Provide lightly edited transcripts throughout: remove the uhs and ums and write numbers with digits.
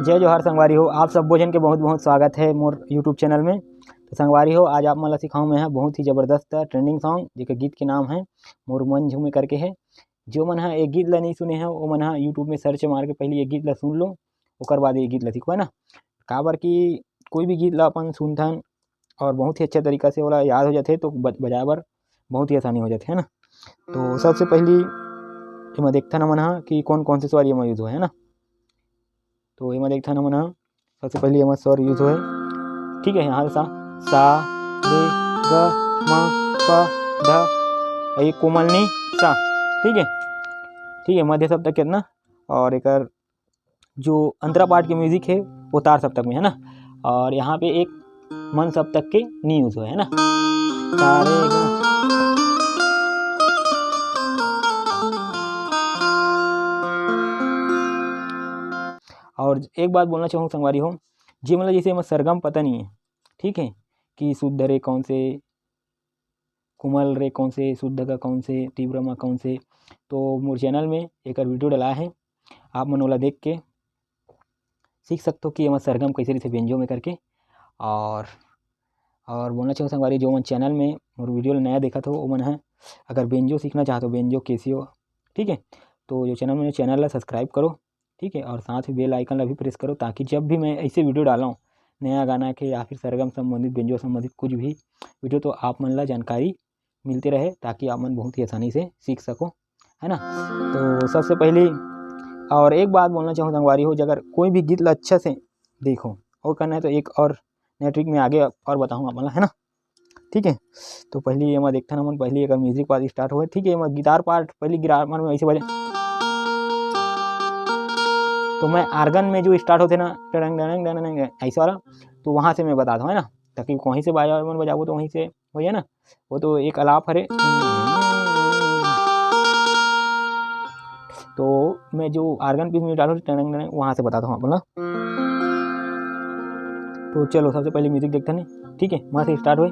जय जोहार संगवारी हो। आप सब भोजन के बहुत बहुत स्वागत है मोर यूट्यूब चैनल में। तो संगवारी हो, आज आप मन ला सिखाऊँ मैं बहुत ही ज़बरदस्त ट्रेंडिंग सॉन्ग, जेकर गीत के नाम है मोर मन झूमे करके है। जो मन हा एक गीत ला नहीं सुने हैं वो मन हा यूट्यूब में सर्च मार के पहले ये गीत ला सुन लो, ओकर बाद ये गीत ला सीखो, है ना। काबर कि कोई भी गीत ला अपन सुनथन और बहुत ही अच्छा तरीका से ओला याद हो जाते तो बजाए बर बहुत ही आसानी हो जाते, है ना। तो सबसे पहली एमा देखथन हमन हा कि कौन कौन से स्वर एमा यूज हुए, है ना। तो एमा देखथन हमन हा सबसे पहले एमा स्वर यूज हुए, ठीक है। यहाँ सा रे ग म प ध, ये कोमल नी सा, ठीक है। ठीक है, मध्य सप्तक कितना और एकर जो अंतरा पार्ट के म्यूजिक है वो तार सप्तक में, है ना। और यहाँ पे एक मन सप्तक के नी यूज हुए, है ना। सारे ग और एक बात बोलना चाहूँ संगवारी हो, जी मतलब जैसे मैं सरगम पता नहीं है, ठीक है, कि शुद्ध रे कौन से, कोमल रे कौन से, शुद्ध का कौन से, तीव्र में कौन से। तो मोर चैनल में एक वीडियो डला है, आप मन ओला देख के सीख सकते हो कि एमा सरगम कैसे रहिथे बेंजो में करके। और बोलना चाहूँ संगवारी, जो मन चैनल में मोर वीडियो नया देखा था वो मन है अगर बेंजो सीखना चाहते हो, बेंजो केसियो, ठीक है, तो जो चैनल ला सब्सक्राइब करो, ठीक है। और साथ ही बेल आइकन ला भी प्रेस करो, ताकि जब भी मैं ऐसे वीडियो डालूँ नया गाना के या फिर सरगम संबंधित, बेंजो संबंधित कुछ भी वीडियो, तो आप मन ला जानकारी मिलते रहे, ताकि आप मन बहुत ही आसानी से सीख सको, है ना। तो सबसे पहले और एक बात बोलना चाहूँ संगवारी हो, अगर कोई भी गीत ला अच्छा से देखो और करना है तो एक और नया ट्रिक में आगे और बताऊँ आप मन ला, है ना, ठीक है। तो पहले एमा देखथन हमन, पहले अगर म्यूजिक पार्ट स्टार्ट हुआ, ठीक है। एमा गिटार पार्ट पहले गिटार में ऐसे बजे, तो मैं आर्गन में जो स्टार्ट होते ना डंग डंग डंग डंग ऐसा वाला, तो वहाँ से मैं बता दूँ, है ना, ताकि वहीं से बाजा मन बजाबो तो वहीं से हो, है ना। वो तो एक अलाप हरे, तो मैं जो आर्गन पीस में डालू टंग डंग वहाँ से बताता हूँ आप लोग। तो चलो सबसे पहले म्यूजिक देखते हैं, ठीक है, वहाँ से स्टार्ट हुए।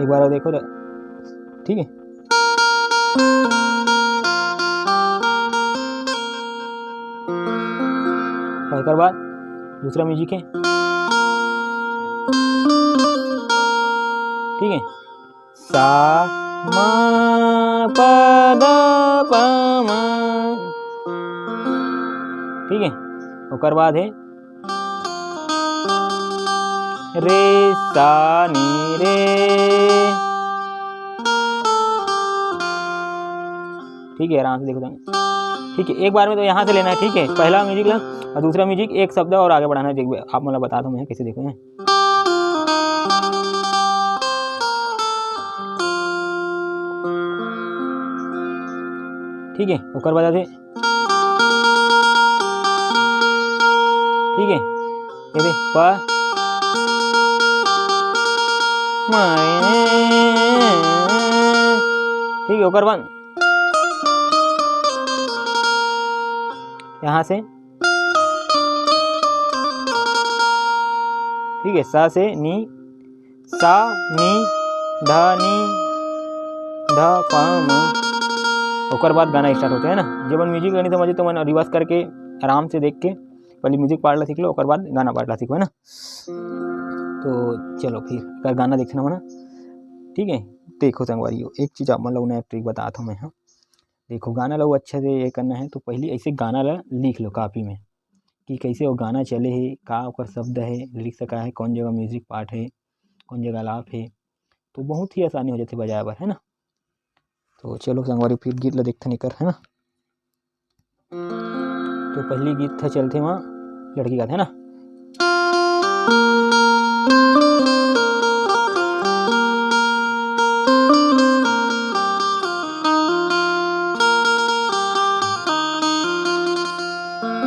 एक बार और देखो, ठीक है। और एक बाद दूसरा म्यूजिक है, ठीक है, सा म प द प म, ठीक है। और बाद है रे सा नी रे, ठीक है, आराम से देखो, ठीक है। एक बार में तो यहाँ से लेना है, ठीक है, पहला म्यूजिक ला और दूसरा म्यूजिक एक शब्द और आगे बढ़ाना है। आप मतलब बता दो मैं कैसे देखो है, ठीक है। ओकर बाद है, ठीक है, ये दे प ठीक है। ओकर बाद यहाँ से, ठीक है, सा से नी, सा नी ध नी ध प म, ओकर बाद गाना स्टार्ट होता है ना। जब म्यूजिक नहीं समझे तो मैंने रिवर्स करके आराम से देख के पहले म्यूजिक पार्ट ला सीख लो, ओकर बाद गाना पार्ट ला सीखो, है ना। तो चलो फिर कर गाना देखना मना, ठीक है। देखो संगवारी हो, एक चीज़ आप मतलब नया ट्रिक बताता हूँ मैं, हाँ। देखो गाना लो अच्छे से ये करना है, तो पहले ऐसे गाना ला लिख लो कॉपी में कि कैसे वो गाना चले है, का ओकर शब्द है, लिरिक्स का है, कौन जगह म्यूजिक पार्ट है, कौन जगह लाप है, तो बहुत ही आसानी हो जाती है बजाए बर, है ना। तो चलो संगवारी फिर गीत ला देखते निकर, है ना। तो पहली गीत था चलते वहाँ लड़की का, है ना।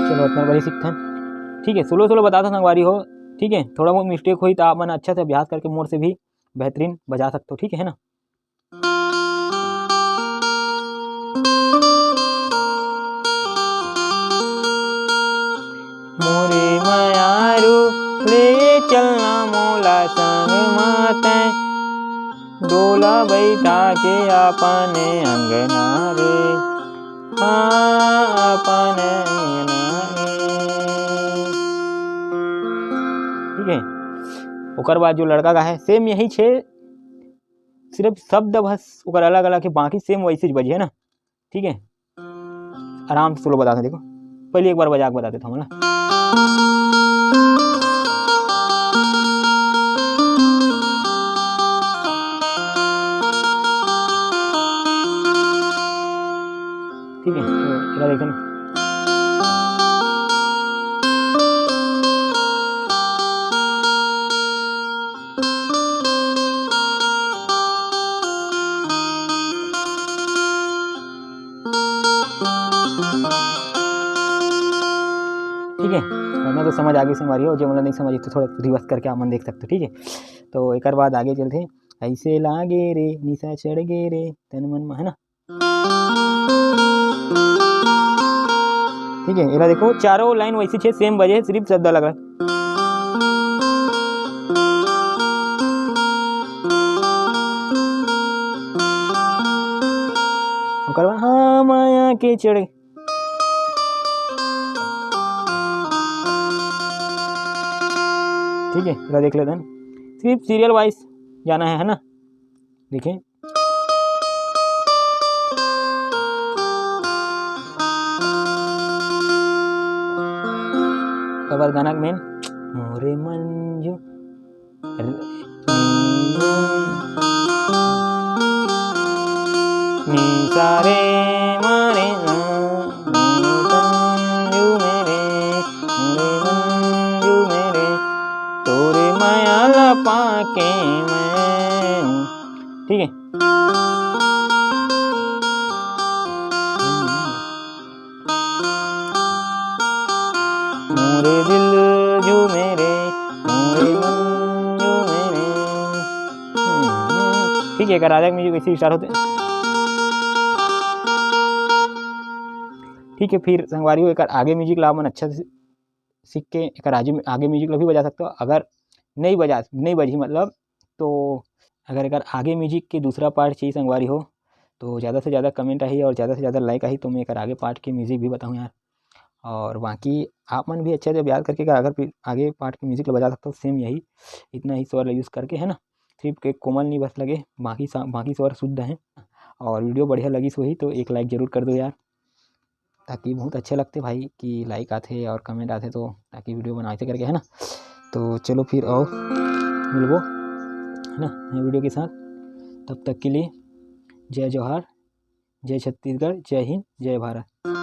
चलो इतना बड़ी सीखते हैं, ठीक है। सोलो सोलो बताता संगवारी हो, ठीक है। थोड़ा बहुत मिस्टेक हुई तो आप मन अच्छा से अभ्यास करके मोर से भी बेहतरीन बजा सकते हो, ठीक है ना। मोरे मायारू ले चलना मोला संग माते, डोला बैठा के अपने अंगना रे, हाँ अपने अंगना रे। ठीक है। ओकर बाद जो लड़का का है सेम यही छे, सिर्फ शब्द बस ओकर अलग अलग है, बाकी सेम वैसे ही बजी है ना। ठीक है, आराम से सोलो बताते देखो, पहले एक बार बजा के बता देता हूँ ना। ठीक है, तो देखो ना। ठीक है, वरना तो समझ आगे से हमारी हो, जो मतलब नहीं समझी तो थोड़ा रिवर्स करके आप मन देख सकते हो। ठीक है, तो एक बाद आगे चलते, ऐसे लागे रे निशा चढ़ गे रे तन मन में, है ना। ठीक है, ये देखो चारों लाइन वैसी छे, सेम बजे, सिर्फ शब्द अलग है। हाँ माया के चढ़े। ठीक है, इधर देख लेते हैं, सिर्फ सीरियल वाइज जाना है ना। देखें, अब गाना मेन मोरे मंजू सारे मारे मेरे तोरे माया लपा के मैं। ठीक है, मोरे दिल जो मेरे, मोरे मन जो मेरे। ठीक है, राजा के म्यूजिक वैसे स्टार्ट होते हैं। ठीक है, फिर संगवारी एक आगे म्यूजिक ला मन अच्छा से सीख के एक आगे म्यूजिक ला भी बजा सकते हो। अगर नहीं बजी मतलब, तो अगर एक आगे म्यूजिक के दूसरा पार्ट चाहिए संगवारी हो, तो ज़्यादा से ज़्यादा कमेंट आई और ज़्यादा से ज़्यादा लाइक आई, तो मैं एक आगे पार्ट के म्यूजिक भी बताऊँ यार। और बाकी आप मन भी अच्छे से याद करके अगर आगे पार्ट के म्यूजिक बजा सकते हो, सेम यही इतना ही स्वर यूज़ करके, है ना। सिर्फ एक कोमल नहीं बस लगे, बाकी स्वर शुद्ध हैं। और वीडियो बढ़िया लगी सो तो एक लाइक ज़रूर कर दो यार, ताकि बहुत अच्छे लगते भाई कि लाइक आते और कमेंट आते, तो ताकि वीडियो बनाते करके, है ना। तो चलो फिर और मिलबो, है ना, नए वीडियो के साथ। तब तक के लिए जय जोहार, जय छत्तीसगढ़, जय हिंद, जय भारत।